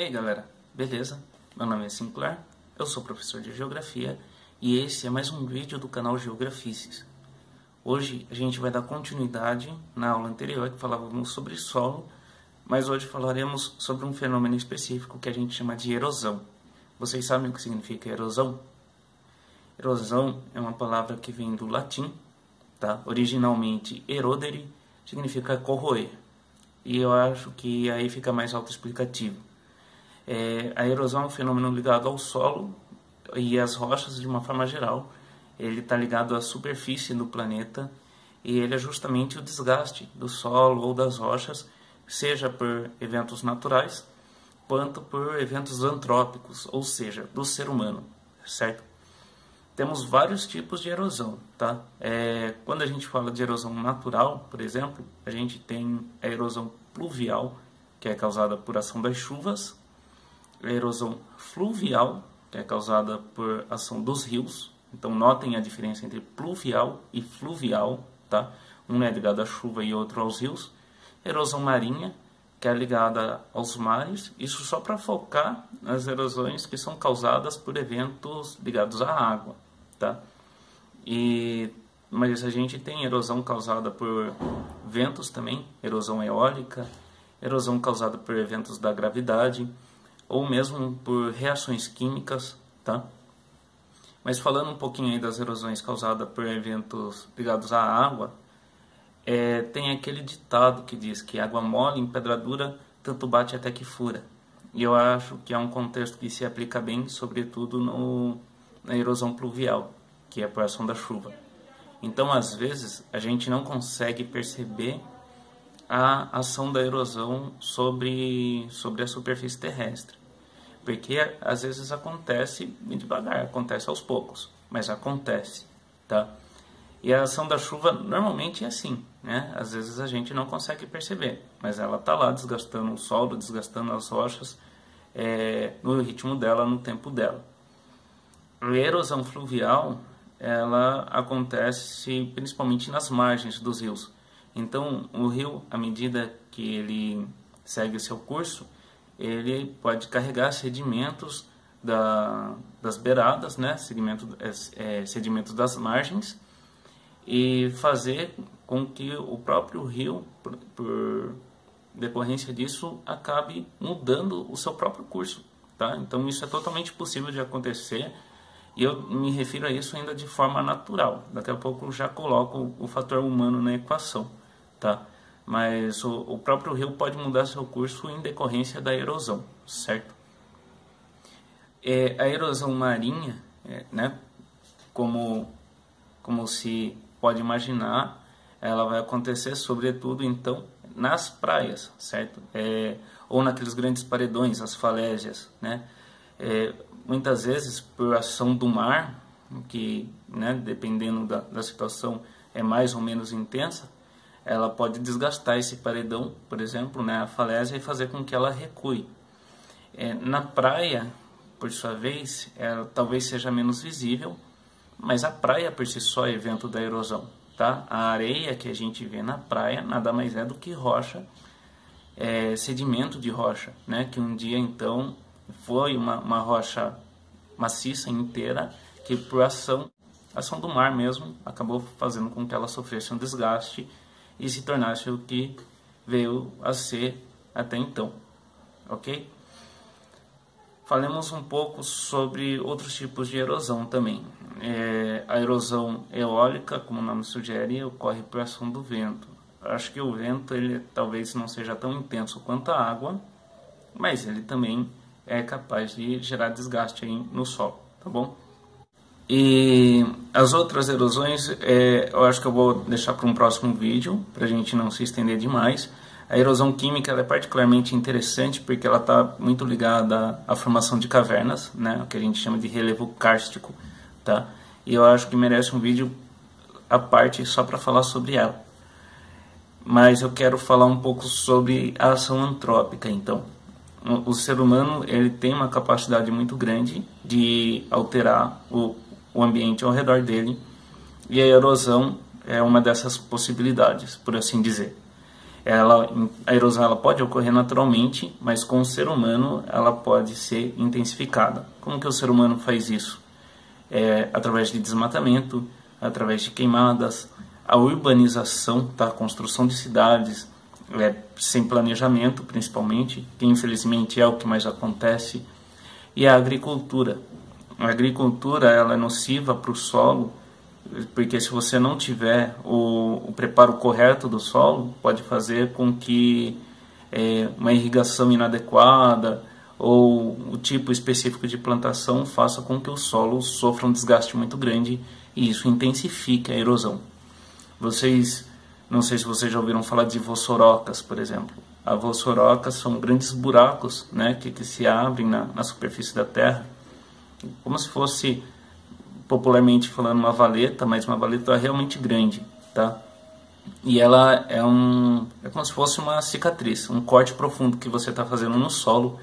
E aí galera, beleza? Meu nome é Sinclair, eu sou professor de Geografia e esse é mais um vídeo do canal Geografices. Hoje a gente vai dar continuidade na aula anterior que falávamos sobre solo, mas hoje falaremos sobre um fenômeno específico que a gente chama de erosão. Vocês sabem o que significa erosão? Erosão é uma palavra que vem do latim, tá? Originalmente erodere significa corroer, e eu acho que aí fica mais autoexplicativo. A erosão é um fenômeno ligado ao solo e às rochas de uma forma geral. Ele está ligado à superfície do planeta e ele é justamente o desgaste do solo ou das rochas, seja por eventos naturais, quanto por eventos antrópicos, ou seja, do ser humano, certo? Temos vários tipos de erosão, tá? Quando a gente fala de erosão natural, por exemplo, a gente tem a erosão pluvial, que é causada por ação das chuvas, a erosão fluvial, que é causada por ação dos rios. Então notem a diferença entre pluvial e fluvial, tá? Um é ligado à chuva e outro aos rios. Erosão marinha, que é ligada aos mares, isso só para focar nas erosões que são causadas por eventos ligados à água, tá? Mas a gente tem erosão causada por ventos também, erosão eólica, erosão causada por eventos da gravidade, ou mesmo por reações químicas, tá? Mas falando um pouquinho aí das erosões causadas por eventos ligados à água, tem aquele ditado que diz que água mole em pedra dura, tanto bate até que fura. E eu acho que é um contexto que se aplica bem, sobretudo na erosão pluvial, que é por ação da chuva. Então, às vezes, a gente não consegue perceber a ação da erosão sobre a superfície terrestre. Porque às vezes acontece bem devagar, acontece aos poucos, mas acontece, tá? E a ação da chuva normalmente é assim, né? Às vezes a gente não consegue perceber, mas ela está lá desgastando o solo, desgastando as rochas, no ritmo dela, no tempo dela. A erosão fluvial, ela acontece principalmente nas margens dos rios. Então, o rio, à medida que ele segue seu curso, ele pode carregar sedimentos das beiradas, né? Sedimentos das margens, e fazer com que o próprio rio, por decorrência disso, acabe mudando o seu próprio curso, tá? Então isso é totalmente possível de acontecer, e eu me refiro a isso ainda de forma natural. Daqui a pouco eu já coloco o fator humano na equação, tá? Mas o próprio rio pode mudar seu curso em decorrência da erosão, certo? A erosão marinha, né, como se pode imaginar, ela vai acontecer sobretudo então nas praias, certo? Ou naqueles grandes paredões, as falésias, né? Muitas vezes por ação do mar, que, né, dependendo da situação é mais ou menos intensa, ela pode desgastar esse paredão, por exemplo, né, a falésia, e fazer com que ela recue. Na praia, por sua vez, ela talvez seja menos visível, mas a praia por si só é evento da erosão, tá? A areia que a gente vê na praia nada mais é do que rocha, sedimento de rocha, né, que um dia então foi uma rocha maciça inteira, que por ação do mar mesmo acabou fazendo com que ela sofresse um desgaste e se tornasse o que veio a ser até então, ok? Falemos um pouco sobre outros tipos de erosão também. A erosão eólica, como o nome sugere, ocorre por ação do vento. Acho que o vento ele talvez não seja tão intenso quanto a água, mas ele também é capaz de gerar desgaste aí no solo, tá bom? E as outras erosões, eu acho que eu vou deixar para um próximo vídeo, para a gente não se estender demais. A erosão química ela é particularmente interessante porque ela está muito ligada à formação de cavernas, né, o que a gente chama de relevo kárstico, tá? E eu acho que merece um vídeo à parte só para falar sobre ela. Mas eu quero falar um pouco sobre a ação antrópica, então. O ser humano ele tem uma capacidade muito grande de alterar o ambiente ao redor dele, e a erosão é uma dessas possibilidades, por assim dizer. A erosão ela pode ocorrer naturalmente, mas com o ser humano ela pode ser intensificada. Como que o ser humano faz isso? Através de desmatamento, através de queimadas, a urbanização, tá? A construção de cidades sem planejamento, principalmente, que infelizmente é o que mais acontece, e a agricultura. A agricultura ela é nociva para o solo, porque se você não tiver o preparo correto do solo, pode fazer com que uma irrigação inadequada ou o tipo específico de plantação faça com que o solo sofra um desgaste muito grande e isso intensifique a erosão. Não sei se vocês já ouviram falar de vossorocas, por exemplo. As vossorocas são grandes buracos, né, que se abrem na superfície da terra, como se fosse, popularmente falando, uma valeta, mas uma valeta realmente grande, tá? E ela é como se fosse uma cicatriz, um corte profundo que você está fazendo no solo.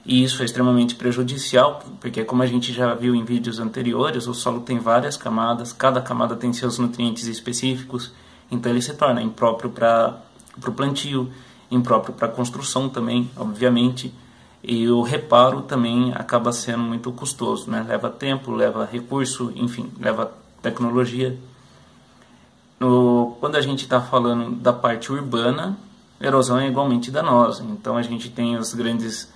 E isso é extremamente prejudicial, porque como a gente já viu em vídeos anteriores, o solo tem várias camadas, cada camada tem seus nutrientes específicos, então ele se torna impróprio para o plantio, impróprio para a construção também, obviamente, e o reparo também acaba sendo muito custoso, né? Leva tempo, leva recurso, enfim, leva tecnologia. Quando a gente está falando da parte urbana, a erosão é igualmente danosa, então a gente tem os grandes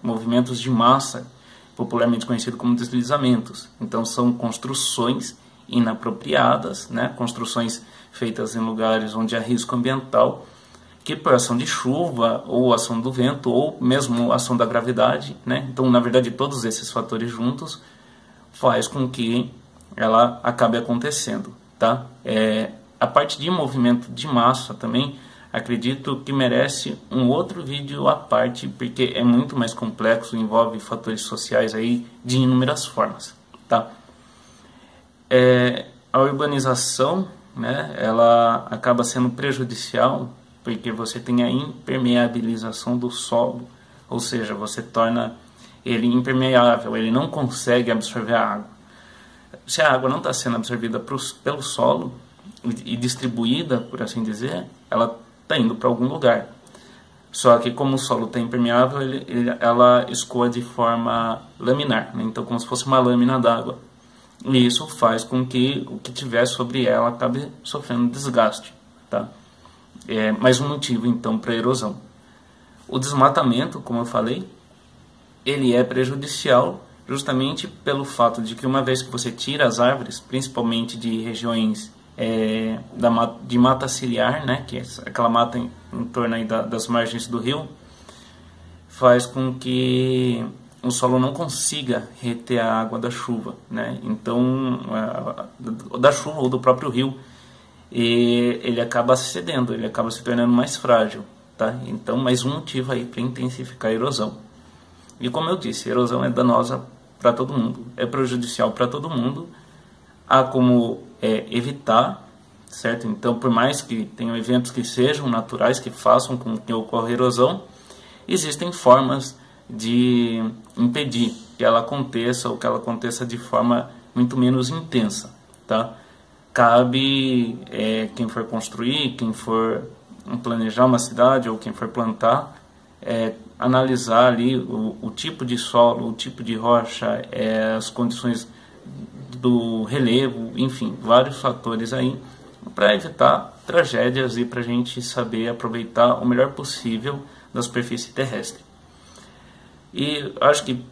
movimentos de massa, popularmente conhecido como deslizamentos. Então são construções inapropriadas, né? Construções feitas em lugares onde há risco ambiental, que por ação de chuva, ou ação do vento, ou mesmo ação da gravidade, né? Então, na verdade, todos esses fatores juntos faz com que ela acabe acontecendo, tá? A parte de movimento de massa também, acredito que merece um outro vídeo à parte, porque é muito mais complexo, envolve fatores sociais aí de inúmeras formas, tá? A urbanização, né, ela acaba sendo prejudicial, porque você tem a impermeabilização do solo, ou seja, você torna ele impermeável, ele não consegue absorver a água. Se a água não está sendo absorvida pelo solo e distribuída, por assim dizer, ela está indo para algum lugar. Só que como o solo está impermeável, ela escoa de forma laminar, né? Então como se fosse uma lâmina d'água. E isso faz com que o que tiver sobre ela acabe sofrendo desgaste, tá? Mais um motivo então para a erosão. O desmatamento, como eu falei, ele é prejudicial justamente pelo fato de que uma vez que você tira as árvores, principalmente de regiões de mata ciliar, né, que é aquela mata em torno aí das margens do rio, faz com que o solo não consiga reter a água da chuva, né? Então, da chuva ou do próprio rio, e ele acaba cedendo, ele acaba se tornando mais frágil, tá? Então, mais um motivo aí para intensificar a erosão. E como eu disse, a erosão é danosa para todo mundo, é prejudicial para todo mundo. Há como evitar, certo? Então, por mais que tenham eventos que sejam naturais, que façam com que ocorra erosão, existem formas de impedir que ela aconteça, ou que ela aconteça de forma muito menos intensa, tá? Cabe quem for construir, quem for planejar uma cidade, ou quem for plantar, analisar ali o tipo de solo, o tipo de rocha, as condições do relevo, enfim, vários fatores aí, para evitar tragédias e para a gente saber aproveitar o melhor possível da superfície terrestre. E acho que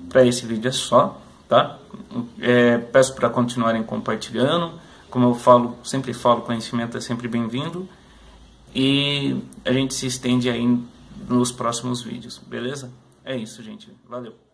para esse vídeo é só, tá? Peço para continuarem compartilhando. Como eu falo, sempre falo, conhecimento é sempre bem-vindo. E a gente se estende aí nos próximos vídeos, beleza? É isso, gente. Valeu!